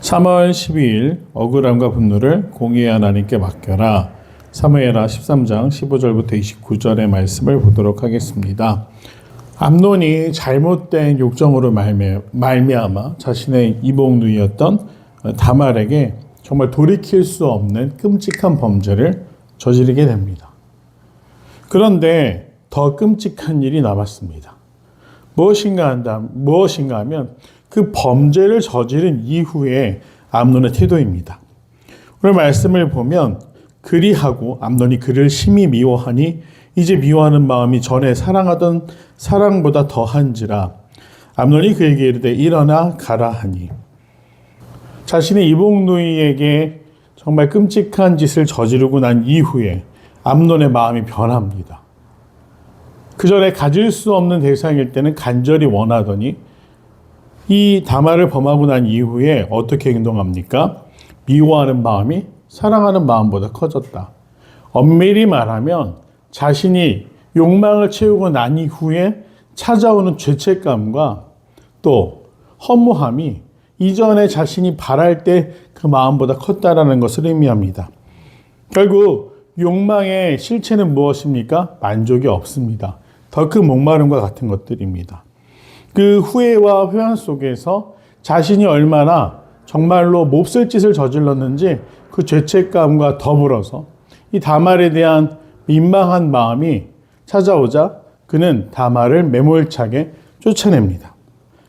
3월 12일 억울함과 분노를 공의의 하나님께 맡겨라. 사무엘하 13장 15절부터 29절의 말씀을 보도록 하겠습니다. 암논이 잘못된 욕정으로 말미암아 자신의 이복누이였던 다말에게 정말 돌이킬 수 없는 끔찍한 범죄를 저지르게 됩니다. 그런데 더 끔찍한 일이 남았습니다. 무엇인가 하면 그 범죄를 저지른 이후에 암논의 태도입니다. 오늘 말씀을 보면 그리하고 암논이 그를 심히 미워하니 이제 미워하는 마음이 전에 사랑하던 사랑보다 더한지라. 암논이 그에게 이르되 일어나 가라 하니, 자신의 이복누이에게 정말 끔찍한 짓을 저지르고 난 이후에 암논의 마음이 변합니다. 그 전에 가질 수 없는 대상일 때는 간절히 원하더니 이 다말을 범하고 난 이후에 어떻게 행동합니까? 미워하는 마음이 사랑하는 마음보다 커졌다. 엄밀히 말하면 자신이 욕망을 채우고 난 이후에 찾아오는 죄책감과 또 허무함이 이전에 자신이 바랄 때 그 마음보다 컸다라는 것을 의미합니다. 결국 욕망의 실체는 무엇입니까? 만족이 없습니다. 더 큰 목마름과 같은 것들입니다. 그 후회와 회한 속에서 자신이 얼마나 정말로 몹쓸 짓을 저질렀는지 그 죄책감과 더불어서 이 다말에 대한 민망한 마음이 찾아오자 그는 다말을 매몰차게 쫓아냅니다.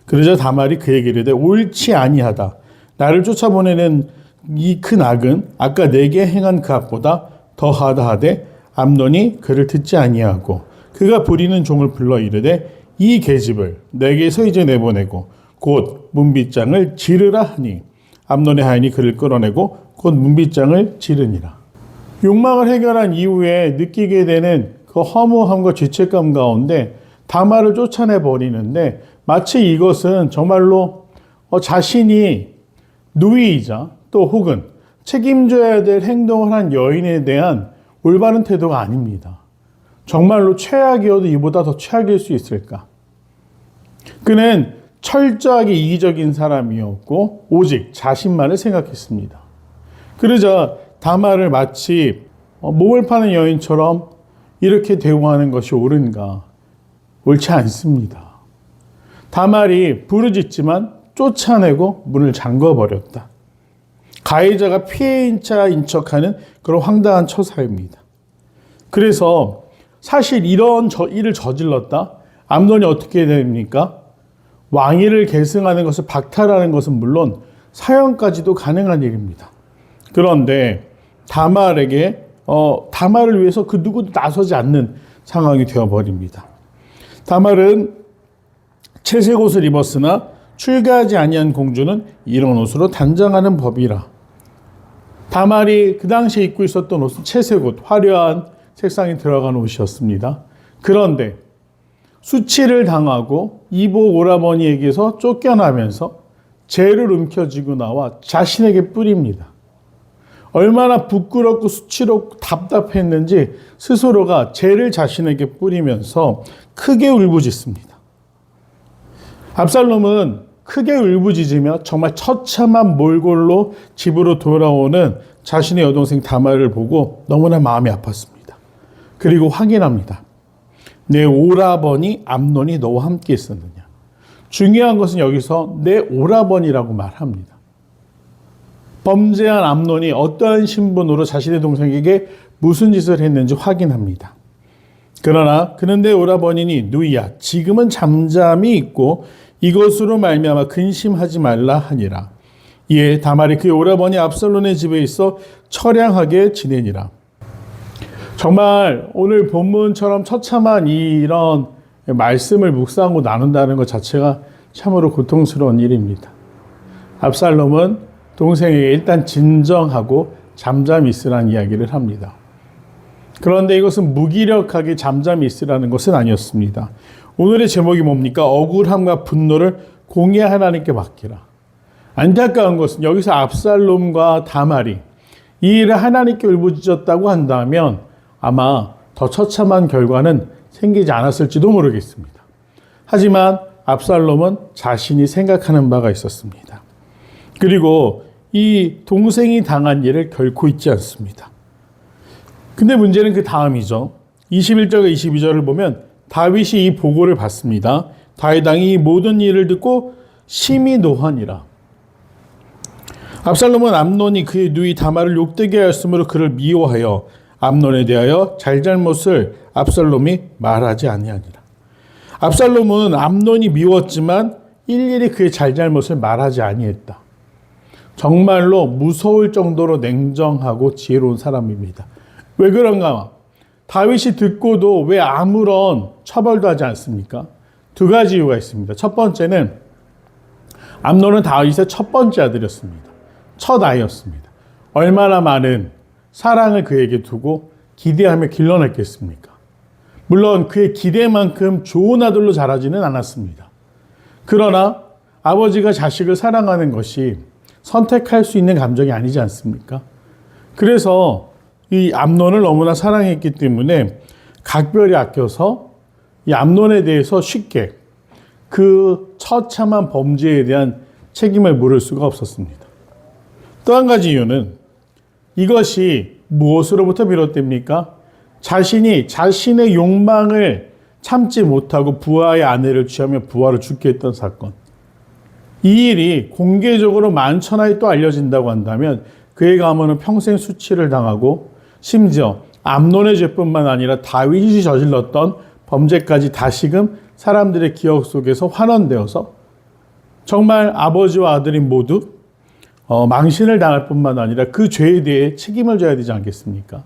그러자 다말이 그에게 이르되 옳지 아니하다. 나를 쫓아보내는 이 큰 악은 아까 내게 행한 그 악보다 더하다 하되 암논이 그를 듣지 아니하고 그가 부리는 종을 불러 이르되 이 계집을 내게서 이제 내보내고 곧 문빗장을 지르라 하니 암논의 하인이 그를 끌어내고 곧 문빗장을 지르니라. 욕망을 해결한 이후에 느끼게 되는 그 허무함과 죄책감 가운데 다말을 쫓아내버리는데 마치 이것은 정말로 자신이 누이이자 또 혹은 책임져야 될 행동을 한 여인에 대한 올바른 태도가 아닙니다. 정말로 최악이어도 이보다 더 최악일 수 있을까? 그는 철저하게 이기적인 사람이었고 오직 자신만을 생각했습니다. 그러자 다말을 마치 몸을 파는 여인처럼 이렇게 대우하는 것이 옳은가? 옳지 않습니다. 다말이 부르짖지만 쫓아내고 문을 잠궈버렸다. 가해자가 피해인 자인 척하는 그런 황당한 처사입니다. 그래서 사실 이런 일을 저질렀다? 암논이 어떻게 됩니까? 왕위를 계승하는 것을 박탈하는 것은 물론 사형까지도 가능한 일입니다. 그런데 다말을 위해서 그 누구도 나서지 않는 상황이 되어버립니다. 다말은 채색 옷을 입었으나 출가하지 아니한 공주는 이런 옷으로 단장하는 법이라. 다말이 그 당시에 입고 있었던 옷은 채색 옷, 화려한 색상이 들어간 옷이었습니다. 그런데 수치를 당하고 이복 오라버니에게서 쫓겨나면서 죄를 움켜쥐고 나와 자신에게 뿌립니다. 얼마나 부끄럽고 수치롭고 답답했는지 스스로가 죄를 자신에게 뿌리면서 크게 울부짖습니다. 압살롬은 크게 울부짖으며 정말 처참한 몰골로 집으로 돌아오는 자신의 여동생 다말을 보고 너무나 마음이 아팠습니다. 그리고 확인합니다. 내 오라버니 암논이 너와 함께 있었느냐. 중요한 것은 여기서 내 오라버니라고 말합니다. 범죄한 암논이 어떠한 신분으로 자신의 동생에게 무슨 짓을 했는지 확인합니다. 그러나 그는 내 오라버니니 누이야 지금은 잠잠히 있고 이것으로 말미암아 근심하지 말라 하니라. 이에 다말이 그의 오라버니 압살롬의 집에 있어 처량하게 지내니라. 정말 오늘 본문처럼 처참한 이런 말씀을 묵상하고 나눈다는 것 자체가 참으로 고통스러운 일입니다. 압살롬은 동생에게 일단 진정하고 잠잠히 있으라는 이야기를 합니다. 그런데 이것은 무기력하게 잠잠히 있으라는 것은 아니었습니다. 오늘의 제목이 뭡니까? 억울함과 분노를 공의의 하나님께 맡기라. 안타까운 것은 여기서 압살롬과 다말이 이 일을 하나님께 울부짖었다고 한다면 아마 더 처참한 결과는 생기지 않았을지도 모르겠습니다. 하지만 압살롬은 자신이 생각하는 바가 있었습니다. 그리고 이 동생이 당한 일을 결코 잊지 않습니다. 근데 문제는 그 다음이죠. 21절과 22절을 보면 다윗이 이 보고를 받습니다. 다윗 왕이 이 모든 일을 듣고 심히 노하니라. 압살롬은 암논이 그의 누이 다말을 욕되게 하였으므로 그를 미워하여 암논에 대하여 잘잘못을 압살롬이 말하지 아니하니라. 압살롬은 암논이 미웠지만 일일이 그의 잘잘못을 말하지 아니했다. 정말로 무서울 정도로 냉정하고 지혜로운 사람입니다. 왜 그런가? 다윗이 듣고도 왜 아무런 처벌도 하지 않습니까? 두 가지 이유가 있습니다. 첫 번째는 암논은 다윗의 첫 번째 아들이었습니다. 첫 아이였습니다. 얼마나 많은 사랑을 그에게 두고 기대하며 길러냈겠습니까? 물론 그의 기대만큼 좋은 아들로 자라지는 않았습니다. 그러나 아버지가 자식을 사랑하는 것이 선택할 수 있는 감정이 아니지 않습니까? 그래서 이 암논을 너무나 사랑했기 때문에 각별히 아껴서 이 암논에 대해서 쉽게 그 처참한 범죄에 대한 책임을 물을 수가 없었습니다. 또 한 가지 이유는 이것이 무엇으로부터 비롯됩니까? 자신이 자신의 욕망을 참지 못하고 부하의 아내를 취하며 부하를 죽게 했던 사건. 이 일이 공개적으로 만천하에 또 알려진다고 한다면 그의 가문은 평생 수치를 당하고 심지어 암논의 죄뿐만 아니라 다윗이 저질렀던 범죄까지 다시금 사람들의 기억 속에서 환원되어서 정말 아버지와 아들이 모두 망신을 당할 뿐만 아니라 그 죄에 대해 책임을 져야 되지 않겠습니까?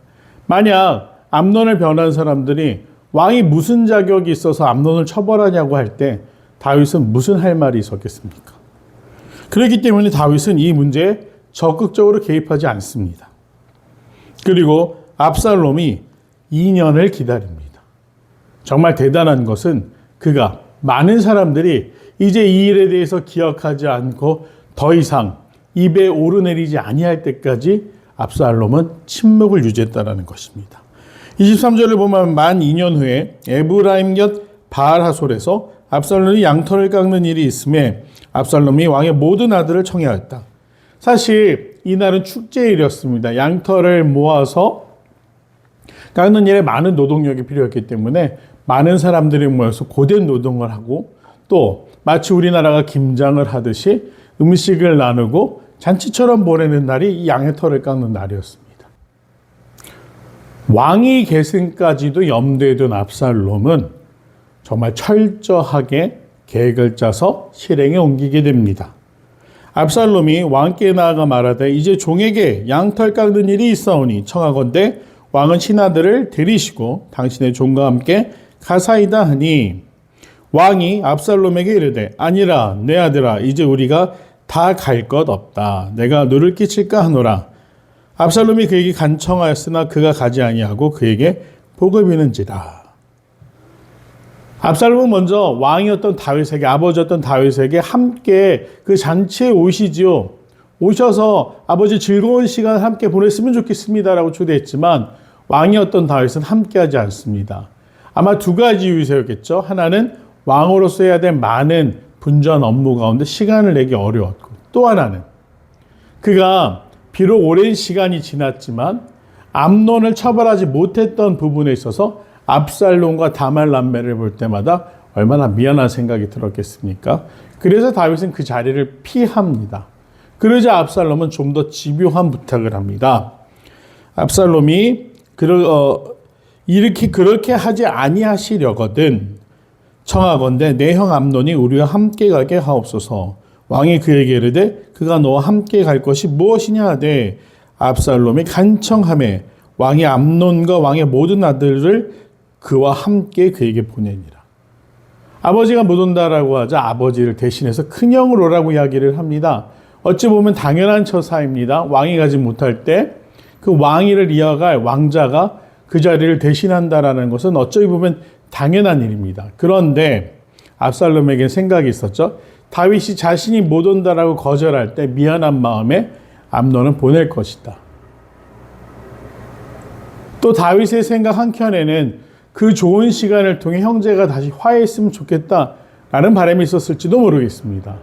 만약 암논을 변한 사람들이 왕이 무슨 자격이 있어서 암논을 처벌하냐고 할 때 다윗은 무슨 할 말이 있었겠습니까? 그렇기 때문에 다윗은 이 문제에 적극적으로 개입하지 않습니다. 그리고 압살롬이 2년을 기다립니다. 정말 대단한 것은 그가 많은 사람들이 이제 이 일에 대해서 기억하지 않고 더 이상 입에 오르내리지 아니할 때까지 압살롬은 침묵을 유지했다는 것입니다. 23절을 보면 만 2년 후에 에브라임 곁 바알하솔에서 압살롬이 양털을 깎는 일이 있음에 압살롬이 왕의 모든 아들을 청해하였다. 사실 이날은 축제일이었습니다. 양털을 모아서 깎는 일에 많은 노동력이 필요했기 때문에 많은 사람들이 모여서 고된 노동을 하고 또 마치 우리나라가 김장을 하듯이 음식을 나누고 잔치처럼 보내는 날이 이 양의 털을 깎는 날이었습니다. 왕위 계승까지도 염두에 둔 압살롬은 정말 철저하게 계획을 짜서 실행에 옮기게 됩니다. 압살롬이 왕께 나아가 말하되 이제 종에게 양털 깎는 일이 있사오니 청하건대 왕은 신하들을 데리시고 당신의 종과 함께 가사이다 하니 왕이 압살롬에게 이르되 아니라 내 아들아 이제 우리가 다 갈 것 없다. 내가 누를 끼칠까 하노라. 압살롬이 그에게 간청하였으나 그가 가지 아니하고 그에게 복을 비는지라. 압살롬은 먼저 왕이었던 다윗에게 아버지였던 다윗에게 함께 그 잔치에 오시지요. 오셔서 아버지 즐거운 시간을 함께 보냈으면 좋겠습니다라고 초대했지만 왕이었던 다윗은 함께하지 않습니다. 아마 두 가지 이유이겠죠. 하나는 왕으로서 해야 될 많은 분주한 업무 가운데 시간을 내기 어려웠고 또 하나는 그가 비록 오랜 시간이 지났지만 암논을 처벌하지 못했던 부분에 있어서 압살롬과 다말 남매를 볼 때마다 얼마나 미안한 생각이 들었겠습니까? 그래서 다윗은 그 자리를 피합니다. 그러자 압살롬은 좀 더 집요한 부탁을 합니다. 압살롬이 이렇게 그렇게 하지 아니하시려거든 청하건대 내 형 암논이 우리와 함께 가게 하옵소서. 왕이 그에게 이르되 그가 너와 함께 갈 것이 무엇이냐 하되 압살롬이 간청하매 왕이 암논과 왕의 모든 아들을 그와 함께 그에게 보내니라. 아버지가 못 온다라고 하자 아버지를 대신해서 큰형을 오라고 이야기를 합니다. 어찌 보면 당연한 처사입니다. 왕이 가지 못할 때 그 왕위를 이어갈 왕자가 그 자리를 대신한다라는 것은 어찌 보면 당연한 일입니다. 그런데 압살롬에게 생각이 있었죠. 다윗이 자신이 못 온다라고 거절할 때 미안한 마음에 암논은 보낼 것이다. 또 다윗의 생각 한켠에는 그 좋은 시간을 통해 형제가 다시 화해했으면 좋겠다라는 바람이 있었을지도 모르겠습니다.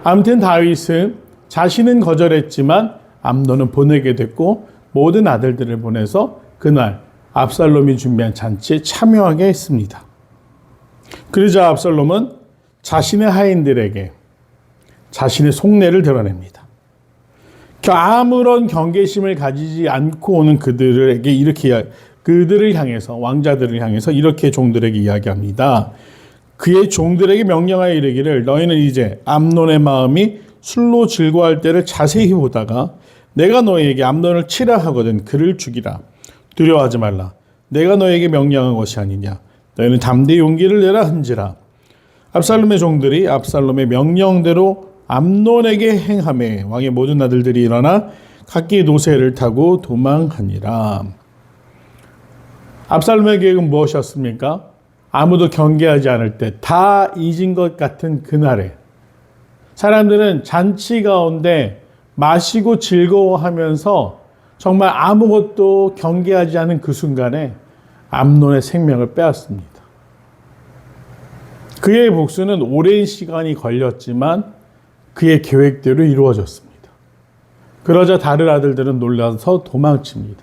아무튼 다윗은 자신은 거절했지만 암논은 보내게 됐고 모든 아들들을 보내서 그날 압살롬이 준비한 잔치에 참여하게 했습니다. 그러자 압살롬은 자신의 하인들에게 자신의 속내를 드러냅니다. 아무런 경계심을 가지지 않고 오는 그들에게 이렇게 그들을 향해서 왕자들을 향해서 이렇게 종들에게 이야기합니다. 그의 종들에게 명령하여 이르기를 너희는 이제 암논의 마음이 술로 즐거워할 때를 자세히 보다가 내가 너희에게 암논을 치라 하거든 그를 죽이라. 두려워하지 말라. 내가 너희에게 명령한 것이 아니냐. 너희는 담대히 용기를 내라 한지라. 압살롬의 종들이 압살롬의 명령대로 암논에게 행하매 왕의 모든 아들들이 일어나 각기 노새를 타고 도망하니라. 압살롬의 계획은 무엇이었습니까? 아무도 경계하지 않을 때 다 잊은 것 같은 그날에 사람들은 잔치 가운데 마시고 즐거워하면서 정말 아무것도 경계하지 않은 그 순간에 암논의 생명을 빼앗습니다. 그의 복수는 오랜 시간이 걸렸지만 그의 계획대로 이루어졌습니다. 그러자 다른 아들들은 놀라서 도망칩니다.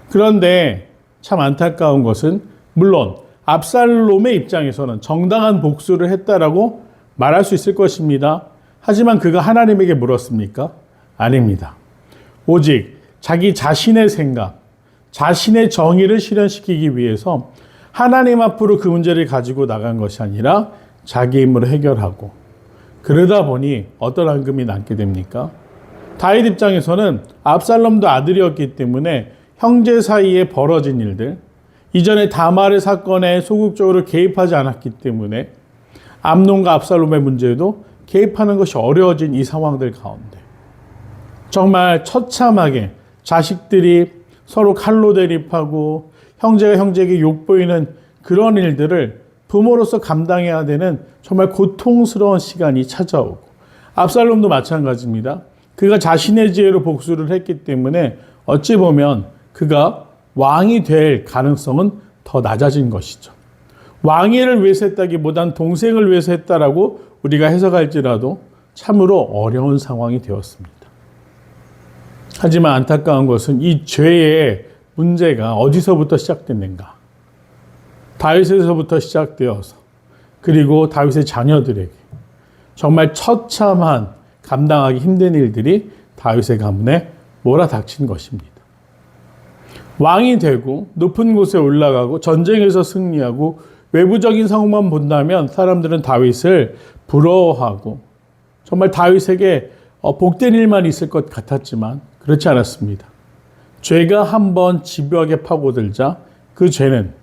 그런데 참 안타까운 것은 물론 압살롬의 입장에서는 정당한 복수를 했다라고 말할 수 있을 것입니다. 하지만 그가 하나님에게 물었습니까? 아닙니다. 오직 자기 자신의 생각, 자신의 정의를 실현시키기 위해서 하나님 앞으로 그 문제를 가지고 나간 것이 아니라 자기 힘으로 해결하고 그러다 보니 어떤 앙금이 남게 됩니까? 다윗 입장에서는 압살롬도 아들이었기 때문에 형제 사이에 벌어진 일들, 이전에 다말의 사건에 소극적으로 개입하지 않았기 때문에 암논과 압살롬의 문제에도 개입하는 것이 어려워진 이 상황들 가운데 정말 처참하게 자식들이 서로 칼로 대립하고 형제가 형제에게 욕보이는 그런 일들을 부모로서 감당해야 되는 정말 고통스러운 시간이 찾아오고 압살롬도 마찬가지입니다. 그가 자신의 지혜로 복수를 했기 때문에 어찌 보면 그가 왕이 될 가능성은 더 낮아진 것이죠. 왕위를 위해서 했다기보단 동생을 위해서 했다라고 우리가 해석할지라도 참으로 어려운 상황이 되었습니다. 하지만 안타까운 것은 이 죄의 문제가 어디서부터 시작됐는가? 다윗에서부터 시작되어서 그리고 다윗의 자녀들에게 정말 처참한 감당하기 힘든 일들이 다윗의 가문에 몰아닥친 것입니다. 왕이 되고 높은 곳에 올라가고 전쟁에서 승리하고 외부적인 상황만 본다면 사람들은 다윗을 부러워하고 정말 다윗에게 복된 일만 있을 것 같았지만 그렇지 않았습니다. 죄가 한번 집요하게 파고들자 그 죄는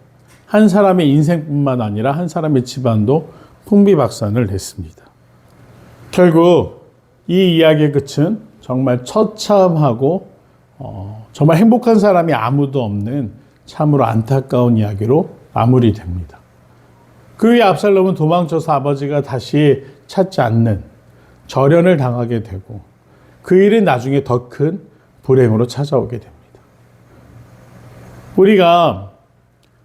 한 사람의 인생뿐만 아니라 한 사람의 집안도 풍비박산을 냈습니다. 결국 이 이야기의 끝은 정말 처참하고 정말 행복한 사람이 아무도 없는 참으로 안타까운 이야기로 마무리됩니다. 그 후에 압살롬은 도망쳐서 아버지가 다시 찾지 않는 절연을 당하게 되고 그 일은 나중에 더 큰 불행으로 찾아오게 됩니다. 우리가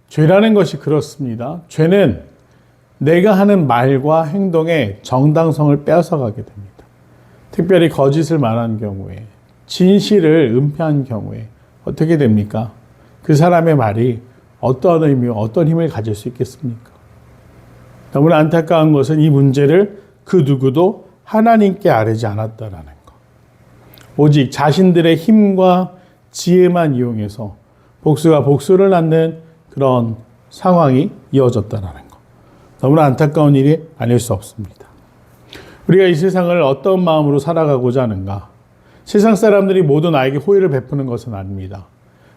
죄라는 것이 그렇습니다. 죄는 내가 하는 말과 행동의 정당성을 빼앗아가게 됩니다. 특별히 거짓을 말한 경우에, 진실을 은폐한 경우에 어떻게 됩니까? 그 사람의 말이 어떤 의미와 어떤 힘을 가질 수 있겠습니까? 너무나 안타까운 것은 이 문제를 그 누구도 하나님께 아뢰지 않았다라는 것. 오직 자신들의 힘과 지혜만 이용해서 복수가 복수를 낳는 그런 상황이 이어졌다라는 것. 너무나 안타까운 일이 아닐 수 없습니다. 우리가 이 세상을 어떤 마음으로 살아가고자 하는가? 세상 사람들이 모두 나에게 호의를 베푸는 것은 아닙니다.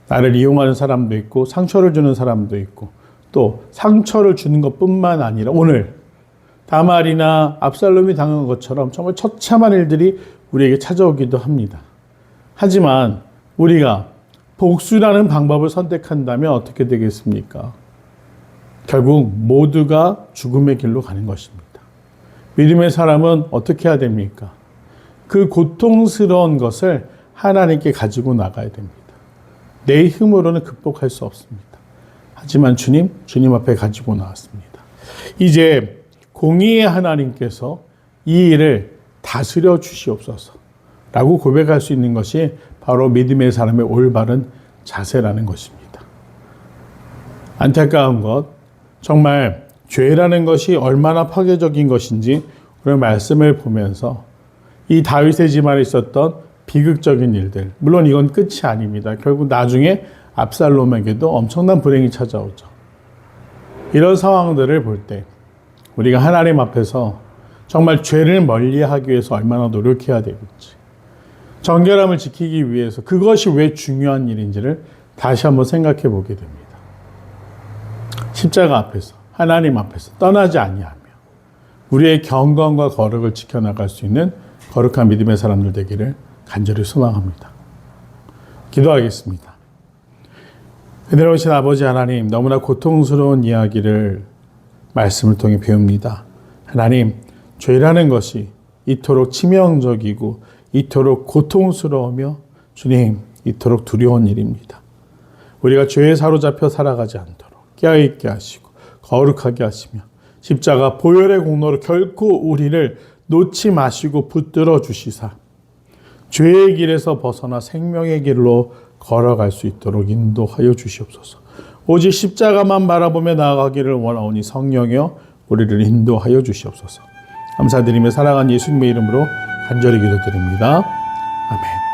나를 이용하는 사람도 있고 상처를 주는 사람도 있고 또 상처를 주는 것뿐만 아니라 오늘 다말이나 압살롬이 당한 것처럼 정말 처참한 일들이 우리에게 찾아오기도 합니다. 하지만 우리가 복수라는 방법을 선택한다면 어떻게 되겠습니까? 결국 모두가 죽음의 길로 가는 것입니다. 믿음의 사람은 어떻게 해야 됩니까? 그 고통스러운 것을 하나님께 가지고 나가야 됩니다. 내 힘으로는 극복할 수 없습니다. 하지만 주님 앞에 가지고 나왔습니다. 이제 공의의 하나님께서 이 일을 다스려 주시옵소서. 라고 고백할 수 있는 것이 바로 믿음의 사람의 올바른 자세라는 것입니다. 안타까운 것, 정말 죄라는 것이 얼마나 파괴적인 것인지 우리 말씀을 보면서 이 다윗의 집안에 있었던 비극적인 일들, 물론 이건 끝이 아닙니다. 결국 나중에 압살롬에게도 엄청난 불행이 찾아오죠. 이런 상황들을 볼 때 우리가 하나님 앞에서 정말 죄를 멀리하기 위해서 얼마나 노력해야 되겠지. 정결함을 지키기 위해서 그것이 왜 중요한 일인지를 다시 한번 생각해 보게 됩니다. 십자가 앞에서, 하나님 앞에서 떠나지 아니하며 우리의 경건과 거룩을 지켜나갈 수 있는 거룩한 믿음의 사람들 되기를 간절히 소망합니다. 기도하겠습니다. 은혜로우신 아버지 하나님, 너무나 고통스러운 이야기를 말씀을 통해 배웁니다. 하나님, 죄라는 것이 이토록 치명적이고 이토록 고통스러우며 주님, 이토록 두려운 일입니다. 우리가 죄에 사로잡혀 살아가지 않도록 깨어있게 하시고 거룩하게 하시며 십자가 보혈의 공로로 결코 우리를 놓지 마시고 붙들어 주시사 죄의 길에서 벗어나 생명의 길로 걸어갈 수 있도록 인도하여 주시옵소서. 오직 십자가만 바라보며 나아가기를 원하오니 성령이여 우리를 인도하여 주시옵소서. 감사드리며 살아간 예수님의 이름으로 간절히 기도드립니다. 아멘.